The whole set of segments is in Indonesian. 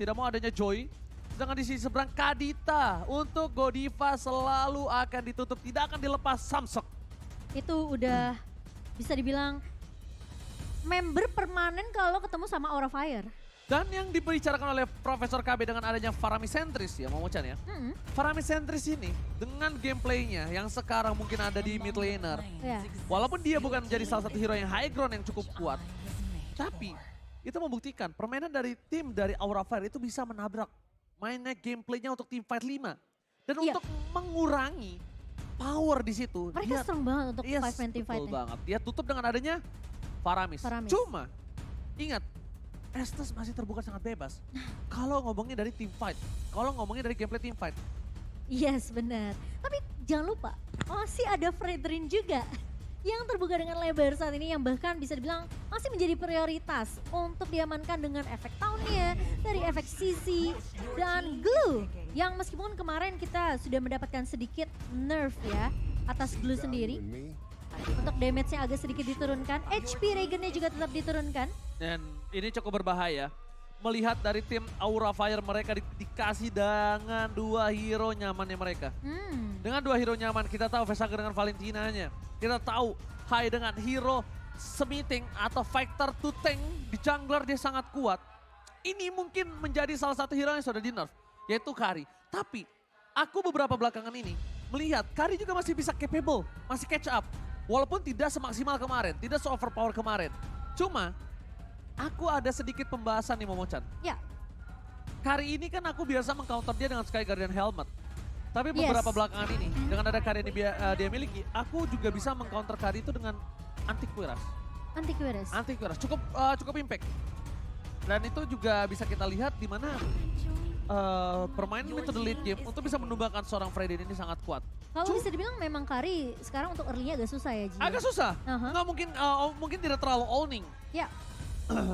tidak mau adanya Joy. Sedangkan di sisi seberang Kadita untuk Godiva selalu akan ditutup, tidak akan dilepas Samsung. Itu udah bisa dibilang member permanen kalau ketemu sama Aura Fire. Dan yang dibicarakan oleh Profesor KB dengan adanya Faramis Sentris ya Momochan ya. Faramis Sentris ini dengan gameplaynya yang sekarang mungkin ada di mid laner. Ya. Walaupun dia bukan menjadi salah satu hero yang high ground yang cukup kuat. Tapi itu membuktikan permainan dari tim dari Aura Fire itu bisa menabrak mainnya gameplaynya untuk tim fight 5. Dan Iya. untuk mengurangi power di situ. Mereka strong banget untuk Yes, 520 betul fight-nya. banget. Dia tutup dengan adanya Faramis. Faramis. Cuma ingat Estes masih terbuka sangat bebas. Kalau ngomongin dari team fight, kalau ngomongin dari gameplay team fight. Yes, benar. Tapi jangan lupa, masih ada Fredrin juga yang terbuka dengan lebar saat ini yang bahkan bisa dibilang masih menjadi prioritas untuk diamankan dengan efek taunnya, dari efek CC dan glue. Yang meskipun kemarin kita sudah mendapatkan sedikit nerf ya atas glue sendiri. Untuk damage-nya agak sedikit diturunkan, HP Regennya juga tetap diturunkan. Dan ini cukup berbahaya. Melihat dari tim Aura Fire mereka dikasih dengan 2 hero nyamannya mereka. Dengan 2 hero nyaman kita tahu Vesaga dengan Valentinanya. Kita tahu Hai dengan hero Smithing atau Fighter to Tank di jungler dia sangat kuat. Ini mungkin menjadi salah satu hero yang sudah di nerf yaitu Kari. Tapi aku beberapa belakangan ini melihat Kari juga masih bisa capable, masih catch up. Walaupun tidak semaksimal kemarin, tidak se-overpower kemarin. Cuma aku ada sedikit pembahasan nih Momochan. Ya, Kari ini kan aku biasa mengcounter dia dengan Sky Guardian Helmet. Tapi beberapa belakangan ini, dengan ada Kari yang dia miliki, aku juga bisa mengcounter Kari itu dengan Antiquiras. Antiquiras. Antiquiras cukup impact. Dan itu juga bisa kita lihat di mana permainan metode lead game untuk bisa menumbangkan seorang Fredin ini sangat kuat. Kalau bisa dibilang memang Kari sekarang untuk early-nya agak susah ya Ji. Agak susah, nggak mungkin mungkin tidak terlalu owning. Ya,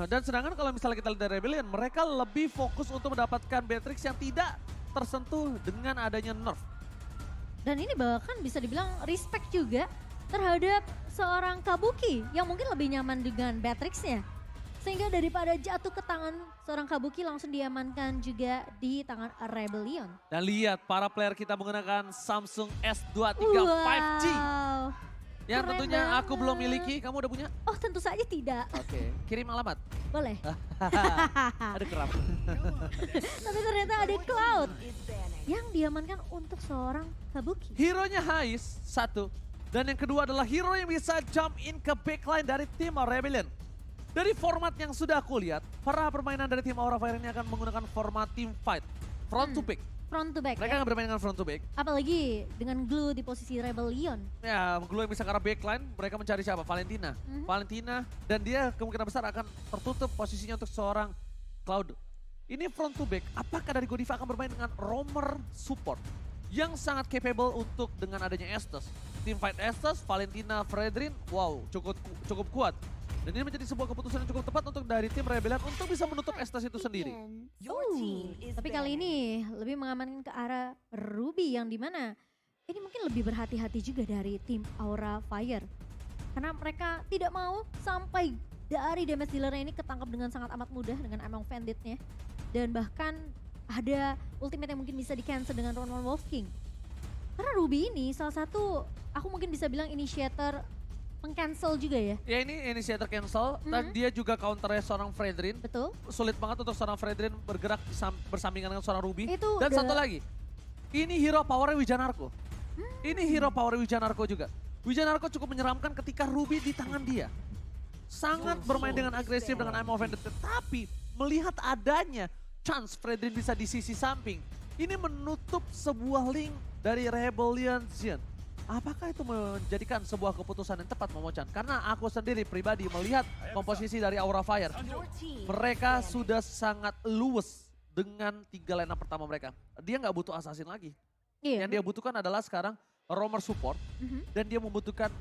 Dan sedangkan kalau misalnya kita lihat dari Rebellion, mereka lebih fokus untuk mendapatkan Beatrix yang tidak tersentuh dengan adanya nerf. dan ini bahkan bisa dibilang respect juga terhadap seorang Kabuki yang mungkin lebih nyaman dengan Beatrix-nya. Sehingga daripada jatuh ke tangan seorang Kabuki langsung diamankan juga di tangan Rebellion. Dan lihat para player kita menggunakan Samsung S23 5G. Wow. Yang Keren tentunya aku banget. belum miliki, kamu udah punya? Oh tentu saja tidak. Oke, kirim alamat. Boleh. Ada kerap. Tapi ternyata ada Cloud yang diamankan untuk seorang Kabuki. Hero-nya Hais, satu. Dan yang kedua adalah hero yang bisa jump in ke backline dari tim Rebellion. Dari format yang sudah aku lihat, para permainan dari tim Aura Fire ini akan menggunakan format team fight. Front to back. Front to back Mereka ya. akan bermain dengan front to back. Apalagi dengan Glue di posisi Rebellion. Ya, Glue yang bisa ke arah backline, mereka mencari siapa? Valentina. Valentina, dan dia kemungkinan besar akan tertutup posisinya untuk seorang Cloud. Ini front to back, apakah dari Godiva akan bermain dengan roamer support? Yang sangat capable untuk dengan adanya Estes. Team fight Estes, Valentina, Fredrin, wow cukup kuat. Dan ini menjadi sebuah keputusan yang cukup tepat untuk dari tim Rebellion untuk bisa menutup Estes itu sendiri. Tapi kali ini lebih mengamankan ke arah Ruby yang dimana ini mungkin lebih berhati-hati juga dari tim Aura Fire. Karena mereka tidak mau sampai dari damage dealer ini ketangkap dengan sangat amat mudah dengan Among Bandit-nya. Dan bahkan ada ultimate yang mungkin bisa di-cancel dengan Ron Wolf King. Karena Ruby ini salah satu, aku mungkin bisa bilang initiator meng-cancel juga ya. Ya ini initiator cancel, dan dia juga counternya seorang Fredrin. Betul. Sulit banget untuk seorang Fredrin bergerak bersampingan dengan seorang Ruby. Itu Dan udah- satu lagi, ini hero powernya Wijanarko. Ini hero power Wijanarko juga. Wijanarko cukup menyeramkan ketika Ruby di tangan dia. Sangat bermain dengan agresif dengan I'm Offended. Tetapi melihat adanya chance Fredrin bisa di sisi samping. Ini menutup sebuah link dari Rebellion Zen. Apakah itu menjadikan sebuah keputusan yang tepat Momochan? Karena aku sendiri pribadi melihat komposisi dari Aura Fire. Mereka sudah sangat luwes dengan 3 line up pertama mereka. Dia nggak butuh assassin lagi. Iya. Yang dia butuhkan adalah sekarang roamer support. Dan dia membutuhkan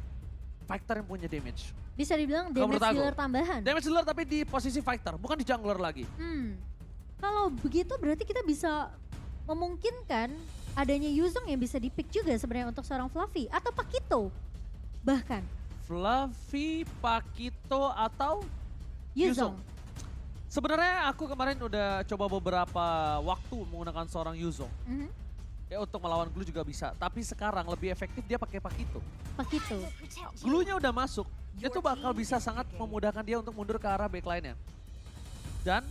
fighter yang punya damage. Bisa dibilang Kalau menurut damage aku. dealer tambahan. Damage dealer tapi di posisi fighter, bukan di jungler lagi. Kalau begitu berarti kita bisa memungkinkan adanya Yuzong yang bisa di-pick juga sebenarnya untuk seorang Fluffy atau Pakito bahkan Fluffy, Pakito, atau Yuzong. Sebenarnya aku kemarin udah coba beberapa waktu menggunakan seorang Yuzo. Ya untuk melawan Glue juga bisa. Tapi sekarang lebih efektif dia pakai Pakito. Pakito. Glue-nya udah masuk. Itu bakal bisa sangat memudahkan dia untuk mundur ke arah backline-nya. Dan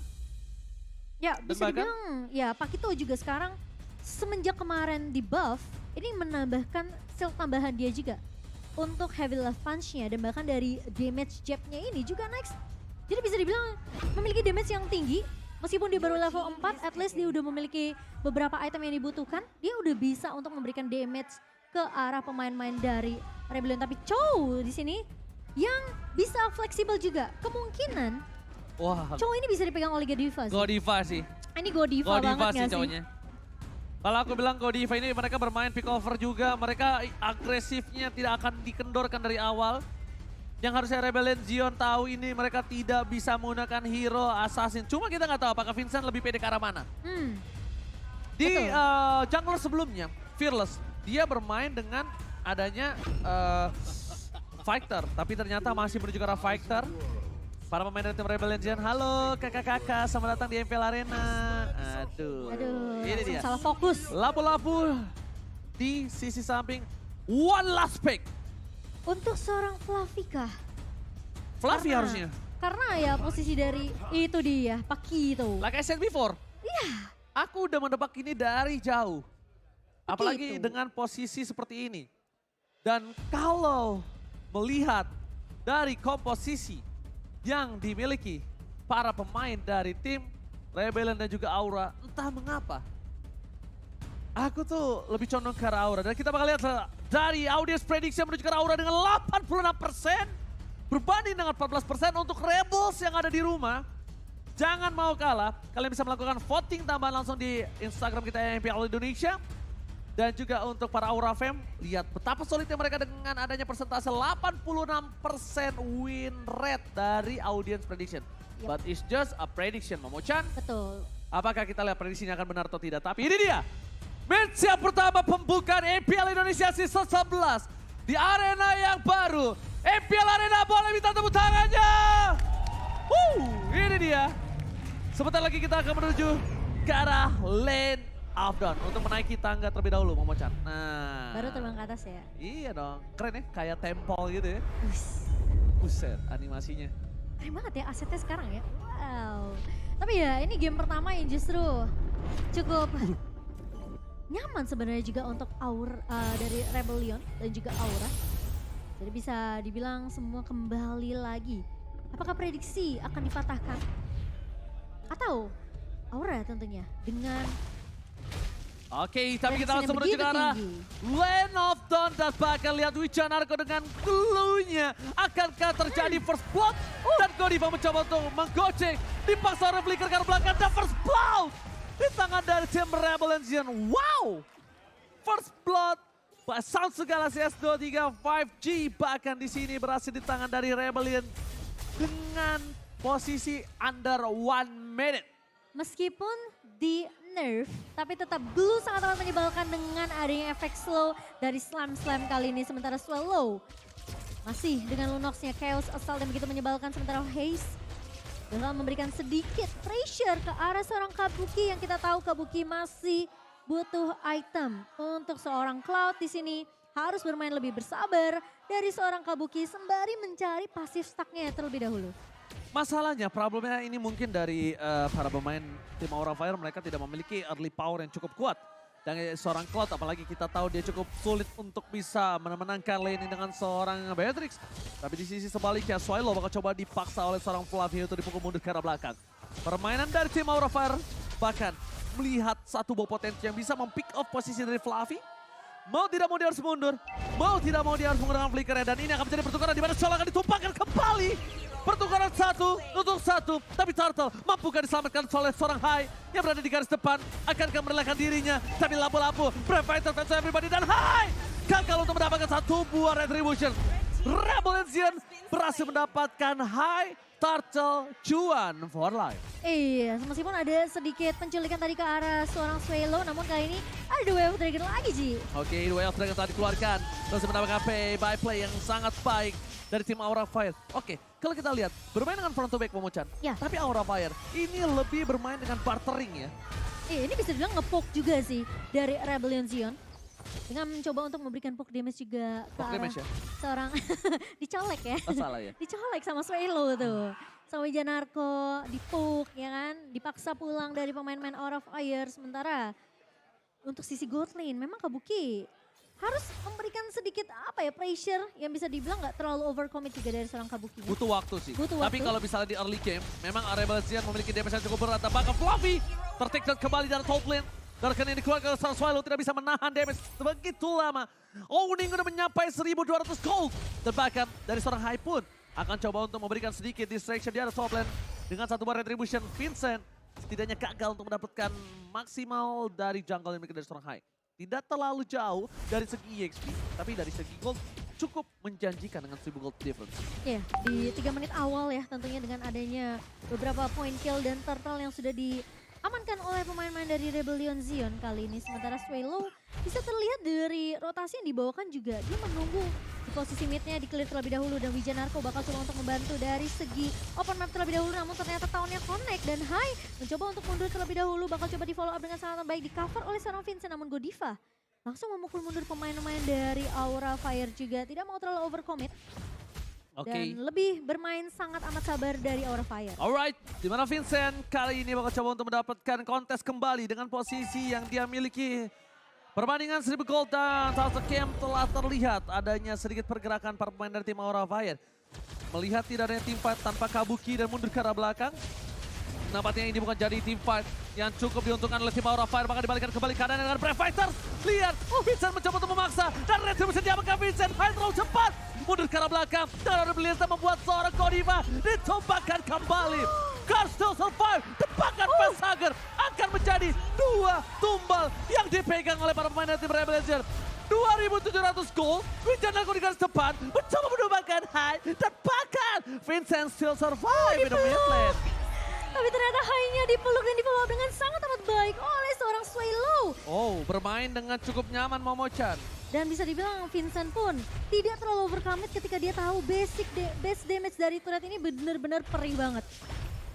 ya bisa dibilang ya Pakito juga sekarang semenjak kemarin di buff, ini menambahkan skill tambahan dia juga. Untuk heavy love punch-nya dan bahkan dari damage jab-nya ini juga next. Jadi bisa dibilang memiliki damage yang tinggi. Meskipun dia baru level 4, at least dia udah memiliki beberapa item yang dibutuhkan. Dia udah bisa untuk memberikan damage ke arah pemain-pemain dari Rebellion. Tapi Chow di sini yang bisa fleksibel juga. Kemungkinan Chow ini bisa dipegang oleh Godiva sih. Godiva sih. Ini Godiva banget sih gak sih? Chow-nya. Kalau aku bilang Godiva ini mereka bermain pick over juga. Mereka agresifnya tidak akan dikendorkan dari awal. Yang harusnya Rebellion Zion tahu ini mereka tidak bisa menggunakan hero assassin. Cuma kita nggak tahu apakah Vincent lebih pede ke arah mana. Di jungler sebelumnya, Fearless, dia bermain dengan adanya Fighter. Tapi ternyata masih menuju ke arah Fighter. Para pemain dari tim Rebellion Zion, halo kakak-kakak, selamat datang di MPL Arena. Aduh, ini dia. Salah fokus. Lapu-lapu di sisi samping, one last pick. Untuk seorang Flavika. Fluffy harusnya. Karena ya posisi dari itu dia, Pakito. Like I said before. Iya. Aku udah mendebak ini dari jauh. Apalagi Pakito. dengan posisi seperti ini. Dan kalau melihat dari komposisi yang dimiliki para pemain dari tim Rebellion dan juga Aura, entah mengapa. Aku tuh lebih condong ke arah Aura. Dan kita bakal lihat dari audience prediction menuju ke arah Aura dengan 86%. Berbanding dengan 14% untuk Rebels yang ada di rumah. Jangan mau kalah. Kalian bisa melakukan voting tambahan langsung di Instagram kita MPL Indonesia. Dan juga untuk para Aura fam, lihat betapa solidnya mereka dengan adanya persentase 86% win rate dari audience prediction. Yep. But it's just a prediction, Momo-chan. Betul. Apakah kita lihat prediksinya akan benar atau tidak? Tapi ini dia. Match yang pertama pembukaan MPL Indonesia Season 11 di arena yang baru. MPL Arena, boleh minta tepuk tangannya. Ini dia. Sebentar lagi kita akan menuju ke arah lane of dawn untuk menaiki tangga terlebih dahulu, Momo-chan. Nah. Baru terbang ke atas ya. Iya dong, keren ya, kayak temple gitu ya. Buset, animasinya. Keren banget ya asetnya sekarang ya. Wow. Tapi ya ini game pertama yang justru cukup nyaman sebenarnya juga untuk dari Rebellion dan juga Aura. Jadi bisa dibilang semua kembali lagi. Apakah prediksi akan dipatahkan? Atau Aura tentunya dengan Oke, tapi kita langsung menuju ke arah Lane of Dawn dan bahkan lihat Wichanarko dengan clue-nya. Akankah terjadi first blood? Dan Godiva mencoba untuk menggocek. Dipaksa oleh Flicker ke belakang dan first blood di tangan dari tim Rebellion Zion. Wow! First blood by Sound Segala CS23 5G bahkan di sini berhasil di tangan dari Rebellion dengan posisi under 1 minute. meskipun di nerf, tapi tetap Blue sangat amat menyebalkan dengan adanya efek slow dari Slam kali ini. Sementara Swallow masih dengan Lunox-nya Chaos Assault yang begitu menyebalkan. Sementara Haze bakal memberikan sedikit pressure ke arah seorang Kabuki yang kita tahu Kabuki masih butuh item. Untuk seorang Cloud di sini harus bermain lebih bersabar dari seorang Kabuki sembari mencari pasif stacknya terlebih dahulu. Masalahnya, problemnya ini mungkin dari para pemain tim Aura Fire, mereka tidak memiliki early power yang cukup kuat. Dan seorang Cloud, apalagi kita tahu dia cukup sulit untuk bisa menangkan lane ini dengan seorang Beatrix. Tapi di sisi sebaliknya, Swallow bakal coba dipaksa oleh seorang Fluffy untuk dipukul mundur ke arah belakang. Permainan dari tim Aura Fire bahkan melihat satu buah potensi yang bisa mempick off posisi dari Fluffy. Mau tidak mau dia harus mundur, mau tidak mau dia harus menggunakan flickernya. Dan ini akan menjadi pertukaran di mana Swallow akan ditumpahkan kembali. Pertukaran 1 untuk 1, tapi Turtle mampukah diselamatkan oleh seorang Hai yang berada di garis depan. Akankah merelakan dirinya, tapi lapu-lapu, Brave Intervention everybody, dan Hai gagal untuk mendapatkan satu buah Retribution. Rebellion Zion berhasil mendapatkan Hai, Turtle cuan for life. Iya, meskipun ada sedikit penculikan tadi ke arah seorang Swallow, namun kali ini ada Way of Dragon lagi, Ji. Oke, Way of Dragon tadi dikeluarkan. Terus mendapatkan by play yang sangat baik dari tim Aura Fire. Oke, kalau kita lihat, bermain dengan front to back Momochan. Ya. Tapi Aura Fire ini lebih bermain dengan bartering ya. Iya, ini bisa dibilang nge-poke juga sih dari Rebellion Zion. Dengan mencoba untuk memberikan poke damage juga ke Poke arah damage ya? seorang dicolek ya. Oh, salah ya? Dicolek sama Swallow tuh. Sama Wijanarko, dipuk ya kan. Dipaksa pulang dari pemain-pemain Aura Fire. Sementara untuk sisi gold lane memang Kabuki harus memberikan sedikit pressure yang bisa dibilang nggak terlalu overcommit juga dari seorang Kabuki. Butuh waktu sih. Butuh Tapi waktu. kalau misalnya di early game, memang Rebel Zion memiliki damage yang cukup berat. Bahkan Fluffy tertiktat kembali dari top lane. Darkan ini dikeluarkan oleh Swallow tidak bisa menahan damage begitu lama. Owning udah mencapai 1.200 gold. Dan bahkan dari seorang Hai pun akan coba untuk memberikan sedikit distraction di atas top lane. Dengan satu bar retribution, Vincent setidaknya gagal untuk mendapatkan maksimal dari jungle yang dimiliki dari seorang Hai. Tidak terlalu jauh dari segi EXP, tapi dari segi gold cukup menjanjikan dengan 1000 gold difference. Ya, di 3 menit awal ya tentunya dengan adanya beberapa point kill dan turtle yang sudah diamankan oleh pemain-pemain dari Rebellion Zion kali ini. Sementara Swallow bisa terlihat dari rotasi yang dibawakan juga. Dia menunggu di posisi midnya di clear terlebih dahulu dan Wijanarko bakal coba untuk membantu dari segi open map terlebih dahulu. Namun ternyata tahunnya connect dan Hai mencoba untuk mundur terlebih dahulu. Bakal coba di follow up dengan sangat baik, di cover oleh seorang Vincent. Namun Godiva langsung memukul mundur pemain-pemain dari Aura Fire juga. Tidak mau terlalu overcommit. Oke. Dan lebih bermain sangat amat sabar dari Aura Fire. Alright, di mana Vincent kali ini bakal coba untuk mendapatkan kontes kembali dengan posisi yang dia miliki. Perbandingan 1000 gold dan Salsa Camp telah terlihat adanya sedikit pergerakan para pemain dari tim Aura Fire. Melihat tidak adanya team fight tanpa Kabuki dan mundur ke arah belakang. Nampaknya ini bukan jadi team fight yang cukup diuntungkan oleh tim Aura Fire. Bahkan dibalikan kembali keadaan dengan Brave Fighters. Lihat, Vincent mencoba untuk memaksa. Dan retribusi diamankan Vincent. Hai terlalu cepat. Mundur ke arah belakang. Dan ada Blizzard membuat seorang Godiva ditumbangkan kembali. Card still survive. Tebakan Facehugger akan menjadi 2 tumbal yang dipegang oleh para pemain dari tim Rebel Legend. 2.700 gold, Wijanarko di garis depan, mencoba menumbangkan Hai. Dan bahkan Vincent still survive in the mid lane. Tapi ternyata Hai-nya dipeluk dan di-follow up dengan sangat amat baik oleh seorang Swallow. Oh, bermain dengan cukup nyaman Momochan. Dan bisa dibilang Vincent pun tidak terlalu overcommit ketika dia tahu base damage dari turret ini benar-benar perih banget.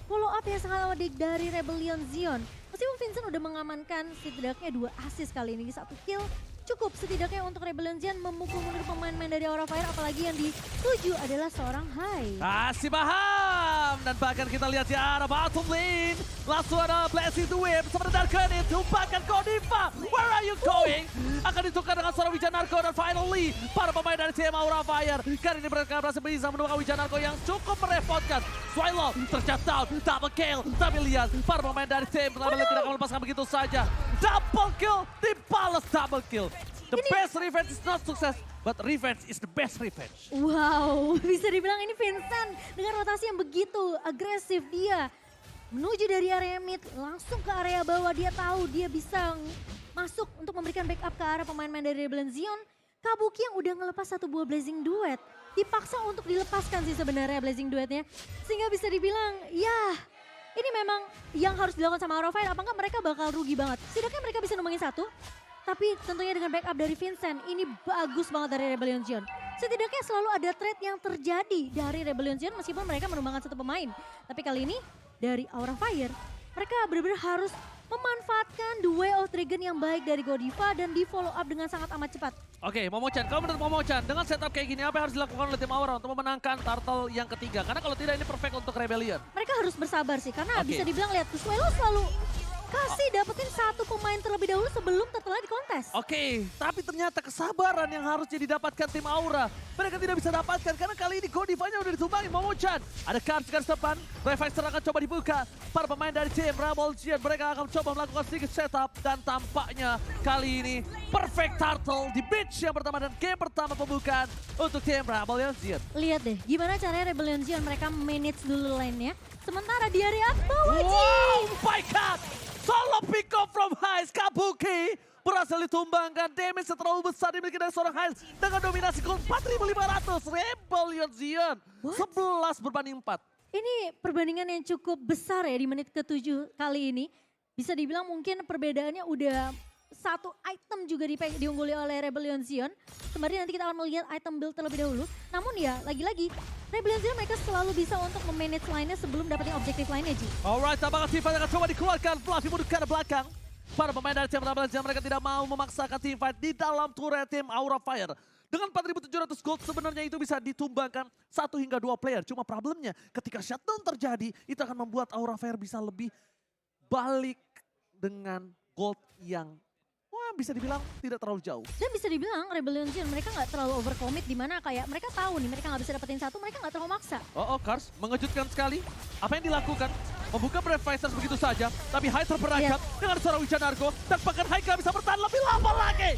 Follow up yang sangat amat dari Rebellion Zion. Meskipun Vincent udah mengamankan setidaknya 2 assist kali ini di 1 kill. Cukup setidaknya untuk Rebellion Zion memukul mundur pemain-pemain dari Aura Fire. Apalagi yang dituju adalah seorang Hai. Kasih paham. Dan bahkan kita lihat di arah bottom lane. Langsung ada Blessing the Whip. Sementara Darkan itu bahkan Godiva. Where are you going? Akan ditukar dengan seorang Wijanarko. Dan finally para pemain dari tim Aura Fire. Kali ini mereka berhasil bisa menemukan Wijanarko yang cukup merepotkan. Swallow tercatat double kill. Tapi lihat para pemain dari tim Rebellion tidak akan melepaskan begitu saja. Double kill dibalas double kill. The best revenge is not success, but revenge is the best revenge. Wow, bisa dibilang ini Vincent dengan rotasi yang begitu agresif. Dia menuju dari area mid langsung ke area bawah. Dia tahu dia bisa masuk untuk memberikan backup ke arah pemain-pemain dari Rebellion Zion. Kabuki yang udah ngelepas 1 buah Blazing Duet dipaksa untuk dilepaskan sih sebenarnya Blazing Duetnya. Sehingga bisa dibilang ya ini memang yang harus dilakukan sama Aura Fire. Apa enggak mereka bakal rugi banget. Setidaknya mereka bisa numbangin 1. Tapi tentunya dengan backup dari Vincent, ini bagus banget dari Rebellion Zion. Setidaknya selalu ada trade yang terjadi dari Rebellion Zion meskipun mereka menumbangkan 1 pemain. Tapi kali ini dari Aura Fire, mereka benar-benar harus memanfaatkan the way of dragon yang baik dari Godiva dan di follow up dengan sangat amat cepat. Oke, Momochan, kalau menurut Momochan, dengan setup kayak gini apa yang harus dilakukan oleh tim Aura untuk memenangkan turtle yang ketiga? Karena kalau tidak ini perfect untuk Rebellion. Mereka harus bersabar sih karena Oke. bisa dibilang lihat Swallow selalu kasih dapetin 1 pemain terlebih dahulu sebelum tertelah di kontes. Oke, tapi ternyata kesabaran yang harusnya didapatkan tim Aura. Mereka tidak bisa dapatkan karena kali ini Godivanya udah ditumbangin Momochan. Ada cards garis depan, Revicer akan coba dibuka. Para pemain dari tim Rebel Zion mereka akan coba melakukan sedikit setup. Dan tampaknya kali ini perfect turtle di beach yang pertama dan game pertama pembukaan untuk tim Rebel Zion. Lihat deh gimana caranya Rebellion Zion mereka manage dulu lane-nya. Sementara di area bawah Wow, my God! Solo pick up from Hais, Kabuki berhasil ditumbangkan. Damage yang terlalu besar dimiliki dari seorang Hais dengan dominasi gold 4.500. Rebellion Zion 11 berbanding 4. Ini perbandingan yang cukup besar ya di menit ke-7 kali ini. Bisa dibilang mungkin perbedaannya udah satu item juga diungguli oleh Rebellion Zion. Kemarin nanti kita akan melihat item build terlebih dahulu. Namun ya lagi-lagi Rebellion Zion mereka selalu bisa untuk memanage line-nya sebelum dapetin objektif lainnya, Ji. Alright, tampaknya teamfight akan coba dikeluarkan. Fluffy mundur ke belakang. Para pemain dari tim Rebellion Zion mereka tidak mau memaksakan teamfight di dalam turret tim Aura Fire. Dengan 4.700 gold sebenarnya itu bisa ditumbangkan 1 hingga 2 player. Cuma problemnya ketika shutdown terjadi itu akan membuat Aura Fire bisa lebih balik dengan gold yang bisa dibilang tidak terlalu jauh. Dan bisa dibilang Rebellion Zion mereka nggak terlalu overcommit di mana kayak mereka tahu nih mereka nggak bisa dapetin satu, mereka nggak terlalu maksa. Cars mengejutkan sekali. Apa yang dilakukan? Membuka Brave Fighters begitu saja. Tapi Hyde terperangkap dengan seorang Wijanarko. Dan bahkan Hyde bisa bertahan lebih lama lagi.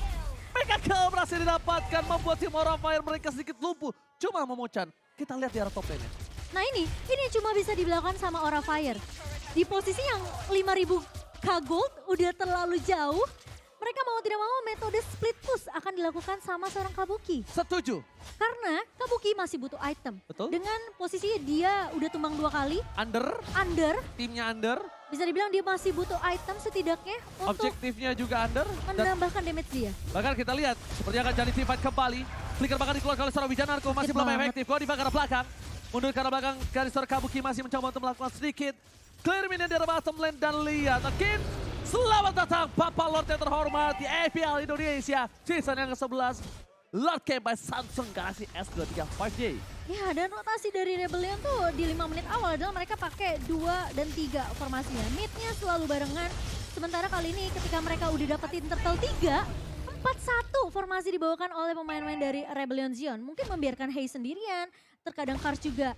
Mega kill berhasil didapatkan membuat tim Aura Fire mereka sedikit lumpuh. Cuma Momochan, kita lihat di arah top lane-nya. Nah ini cuma bisa dilakukan sama Aura Fire. Di posisi yang 5.000k gold udah terlalu jauh. Mereka mau tidak mau metode split push akan dilakukan sama seorang Kabuki. Setuju. Karena Kabuki masih butuh item. Betul. Dengan posisinya dia udah tumbang 2 kali. Under. Timnya under. Bisa dibilang dia masih butuh item setidaknya untuk objektifnya juga under. Menambahkan damage dia. Bahkan kita lihat seperti akan jadi teamfight kembali. Flicker bahkan dikeluarkan oleh seorang Wijanarko masih belum efektif. Godiva ke arah belakang. Mundur ke arah belakang dari seorang Kabuki masih mencoba untuk melakukan sedikit clear minion di arah bottom lane dan lihat again. Selamat datang Bapak Lord yang terhormat di FPL Indonesia season yang ke-11. Lord Camp by Samsung Galaxy S23 5G. Ya, dan rotasi dari Rebellion tuh di 5 menit awal adalah mereka pakai 2 dan 3 formasinya. Mid-nya selalu barengan. Sementara kali ini ketika mereka udah dapetin turtle 3, 4-1 formasi dibawakan oleh pemain-pemain dari Rebellion Zion. Mungkin membiarkan Hay sendirian. Terkadang Kars juga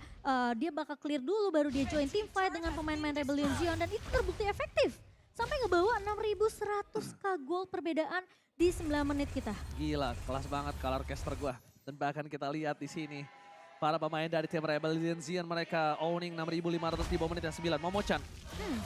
dia bakal clear dulu baru dia join team fight dengan pemain-pemain Rebellion Zion. Dan itu terbukti efektif. Sampai ngebawa 6.100k gold perbedaan di 9 menit kita. Gila, kelas banget color caster gua. Dan bahkan kita lihat di sini para pemain dari tim Rebellion Zion mereka owning 6.500 di bawah menit yang 9. Momochan,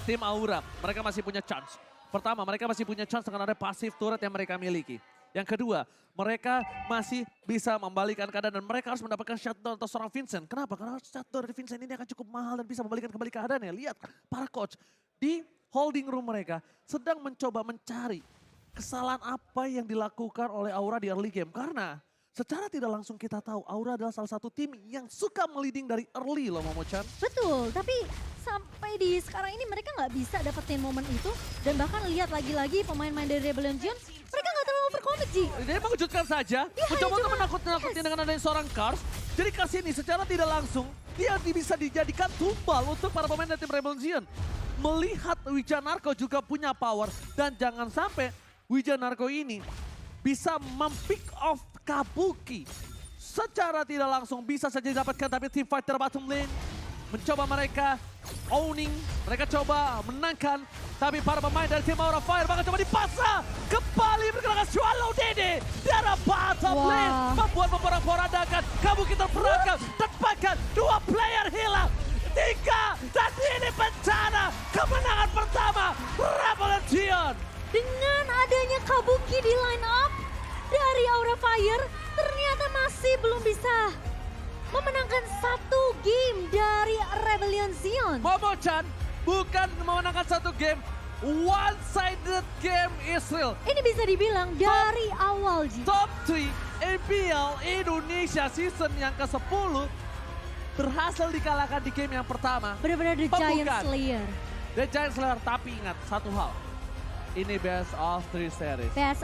tim Aura, mereka masih punya chance. Pertama, mereka masih punya chance dengan ada pasif turret yang mereka miliki. Yang kedua, mereka masih bisa membalikan keadaan dan mereka harus mendapatkan shutdown atau seorang Vincent. Kenapa? Karena shutdown dari Vincent ini akan cukup mahal dan bisa membalikan kembali keadaannya. Lihat, para coach di holding room mereka sedang mencoba mencari kesalahan apa yang dilakukan oleh Aura di early game. Karena secara tidak langsung kita tahu Aura adalah salah satu tim yang suka meliding dari early loh Momochan. Betul, tapi sampai di sekarang ini mereka nggak bisa dapetin momen itu. Dan bahkan lihat lagi-lagi pemain-pemain dari Rebellion Zion, mereka nggak terlalu overcommit, Ji. Dia mengejutkan saja, mencoba untuk menakut-nakutin dengan adanya seorang Kars. Jadi Kars ini secara tidak langsung, dia bisa dijadikan tumbal untuk para pemain dari tim Rebellion Zion. Melihat Wijanarko juga punya power dan jangan sampai Wijanarko ini bisa mempick off Kabuki. Secara tidak langsung bisa saja didapatkan tapi tim fighter bottom lane mencoba mereka owning, mereka coba menangkan. Tapi para pemain dari tim Aura Fire bahkan coba dipaksa kembali bergerakan Swallow Dede di arah bottom lane. Membuat memporak-porandakan Kabuki terperangkap dan bahkan 2 player hilang. 3 dan ini bencana kemenangan pertama Rebellion Zion. Dengan adanya Kabuki di line up dari Aura Fire ternyata masih belum bisa memenangkan 1 game dari Rebellion Zion. Momochan bukan memenangkan 1 game, one-sided game Israel. Ini bisa dibilang dari awal, Ji. Top 3 FPL Indonesia season yang ke-10 berhasil dikalahkan di game yang pertama. Benar-benar The Giant Slayer. The Giant Slayer, tapi ingat satu hal. Ini best of 3 series. Best